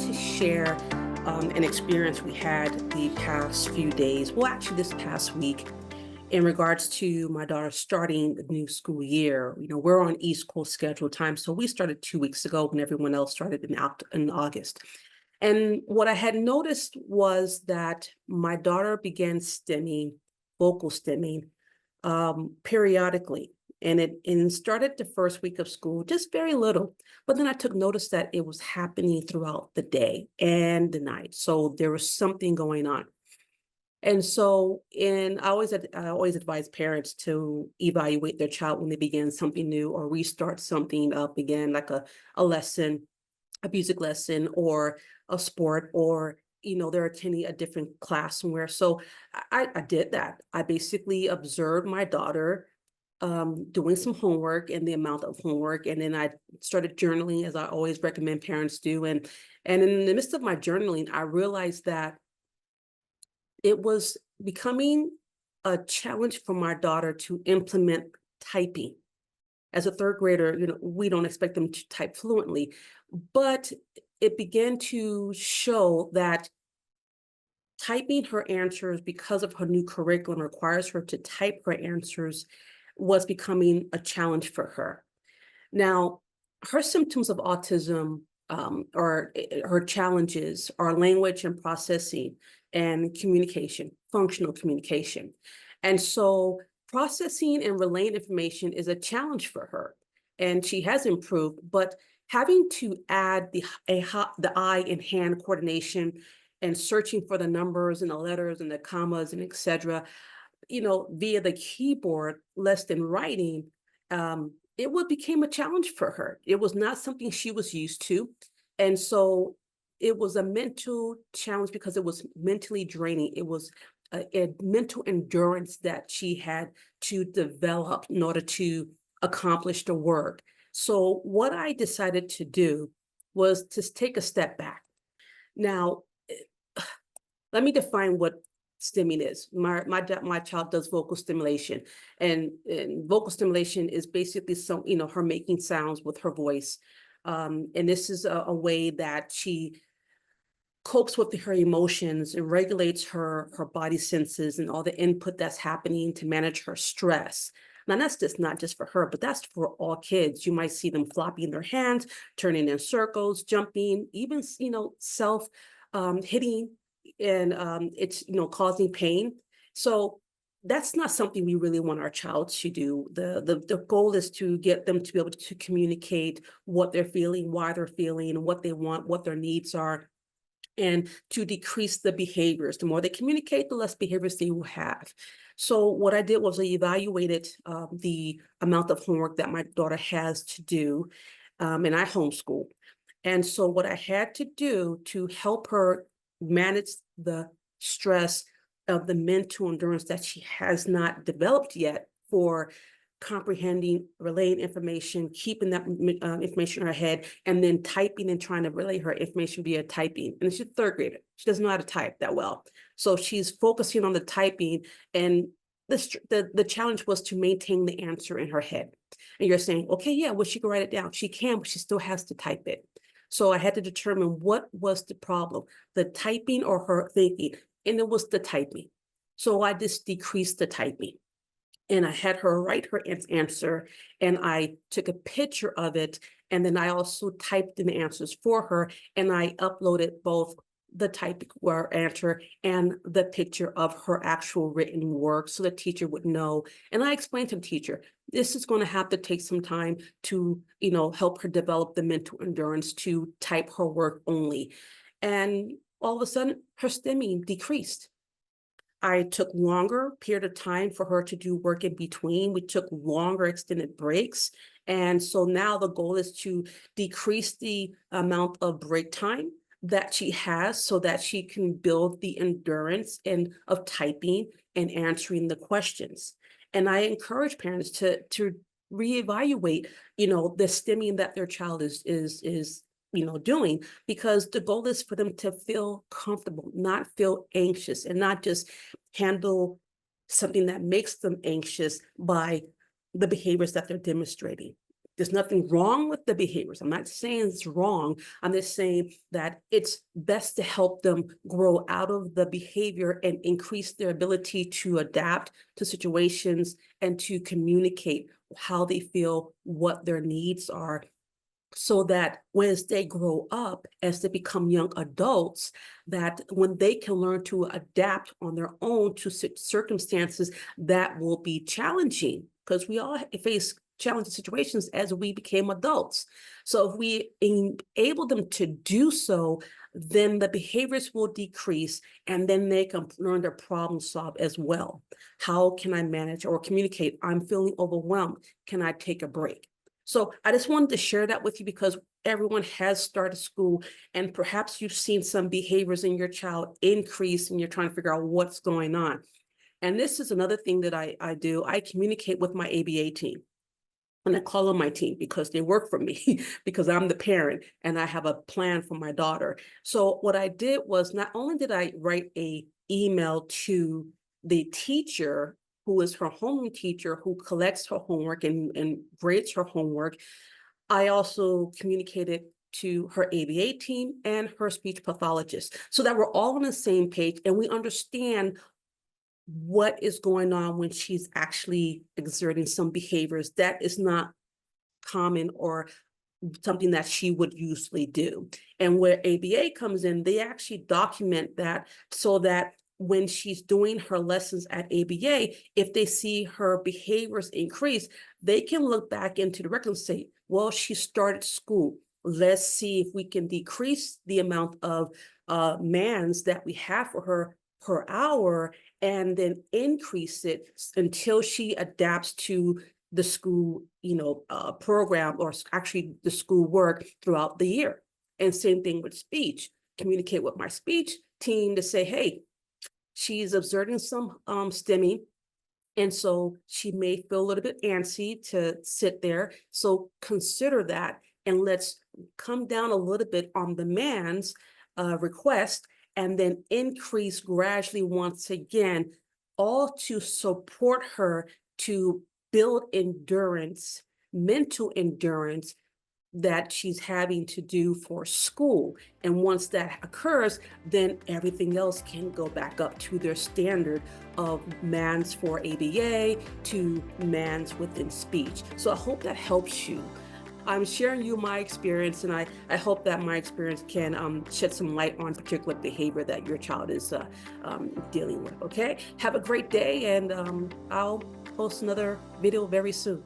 to share an experience we had the past few days, well, actually this past week, in regards to my daughter starting the new school year. We're on East Coast schedule time, so we started 2 weeks ago when everyone else started in August. And what I had noticed was that my daughter began stimming, vocal stimming, periodically. And it started the first week of school, just very little. But then I took notice that it was happening throughout the day and the night. So there was something going on. And so, I always advise parents to evaluate their child when they begin something new or restart something up again, like a lesson, a music lesson, or a sport, or they're attending a different class somewhere. So I did that. I basically observed my daughter doing some homework and the amount of homework, and then I started journaling, as I always recommend parents do. And in the midst of my journaling, I realized that it was becoming a challenge for my daughter to implement typing. As a third grader, we don't expect them to type fluently, but it began to show that typing her answers, because of her new curriculum requires her to type her answers, was becoming a challenge for her. Now, her symptoms of autism, or her challenges, are language and processing and communication, functional communication. And so processing and relaying information is a challenge for her. And she has improved, but having to add the eye and hand coordination and searching for the numbers and the letters and the commas and etc., via the keyboard, less than writing, became a challenge for her. It was not something she was used to. And so it was a mental challenge because it was mentally draining. It was a mental endurance that she had to develop in order to accomplish the work. So what I decided to do was to take a step back. Now, let me define what stimming is. My child does vocal stimulation, and vocal stimulation is basically her making sounds with her voice. And this is a way that she copes with her emotions and regulates her body senses and all the input that's happening to manage her stress. Now, that's just not just for her, but that's for all kids. You might see them flopping their hands, turning in circles, jumping, even self hitting, and it's causing pain. So that's not something we really want our child to do. The goal is to get them to be able to communicate what they're feeling, why they're feeling, what they want, what their needs are, and to decrease the behaviors. The more they communicate, the less behaviors they will have. So what I did was I evaluated the amount of homework that my daughter has to do, and I homeschool. And so what I had to do to help her manage the stress of the mental endurance that she has not developed yet for comprehending, relaying information, keeping that information in her head, and then typing and trying to relay her information via typing. And she's a third grader. She doesn't know how to type that well. So she's focusing on the typing, and the challenge was to maintain the answer in her head. And you're saying, okay, yeah, well, she can write it down. She can, but she still has to type it. So I had to determine what was the problem, the typing or her thinking, and it was the typing. So I just decreased the typing. And I had her write her answer, and I took a picture of it, and then I also typed in the answers for her, and I uploaded both the typed answer and the picture of her actual written work so the teacher would know. And I explained to the teacher, this is going to have to take some time to, help her develop the mental endurance to type her work only. And all of a sudden, her stimming decreased. I took longer period of time for her to do work in between. We took longer extended breaks. And so now the goal is to decrease the amount of break time that she has so that she can build the endurance of typing and answering the questions. And I encourage parents to reevaluate, the stimming that their child is doing, because the goal is for them to feel comfortable, not feel anxious, and not just handle something that makes them anxious by the behaviors that they're demonstrating. There's nothing wrong with the behaviors. I'm not saying it's wrong. I'm just saying that it's best to help them grow out of the behavior and increase their ability to adapt to situations and to communicate how they feel, what their needs are, so that when as they grow up, as they become young adults, that when they can learn to adapt on their own to circumstances that will be challenging, because we all face challenging situations as we became adults. So if we enable them to do so, then the behaviors will decrease, and then they can learn to problem solve as well. How can I manage or communicate? I'm feeling overwhelmed. Can I take a break? So I just wanted to share that with you because everyone has started school, and perhaps you've seen some behaviors in your child increase and you're trying to figure out what's going on. And this is another thing that I do. I communicate with my ABA team. And I call them my team because they work for me, because I'm the parent and I have a plan for my daughter. So what I did was, not only did I write an email to the teacher, who is her homeroom teacher, who collects her homework and grades her homework, I also communicated to her ABA team and her speech pathologist, so that we're all on the same page and we understand what is going on when she's actually exerting some behaviors that is not common or something that she would usually do. And where ABA comes in, they actually document that so that when she's doing her lessons at ABA, if they see her behaviors increase, they can look back into the record and say, well, she started school. Let's see if we can decrease the amount of mans that we have for her per hour, and then increase it until she adapts to the school, program, or actually the school work throughout the year. And same thing with speech. Communicate with my speech team to say, hey, she's exerting some stimming, and so she may feel a little bit antsy to sit there. So consider that, and let's come down a little bit on the man's request, and then increase gradually once again, all to support her to build endurance, mental endurance, that she's having to do for school. And once that occurs, then everything else can go back up to their standard of mans for ABA to mans within speech. So I hope that helps you. I'm sharing you my experience, and I hope that my experience can shed some light on particular behavior that your child is dealing with, okay? Have a great day, and I'll post another video very soon.